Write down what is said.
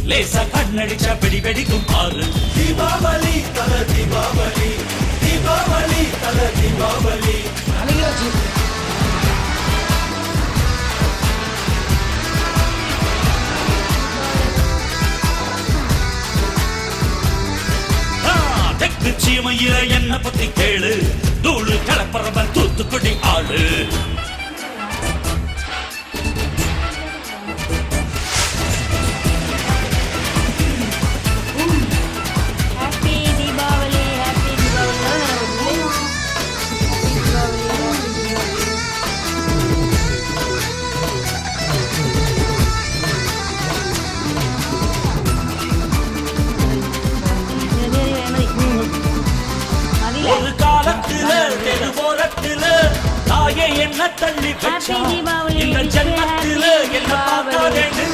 லேசா கண்ணடிச்சா பிடி வெடிக்கும் பாரு. தீபாவளி தல தீபாவளி, தீபாவளி தல தீபாவளி. தெற்கு சீமையில என்ன பத்தி கேளு, தூளு கலப்பறவன் தூத்துக்குடி ஆளு. ஒரு காலத்துல தெருவோரத்துல தாயே என்ன தள்ளி வச்சா, இந்த ஜன்மத்துல என்ன பார்க்காதேன்னு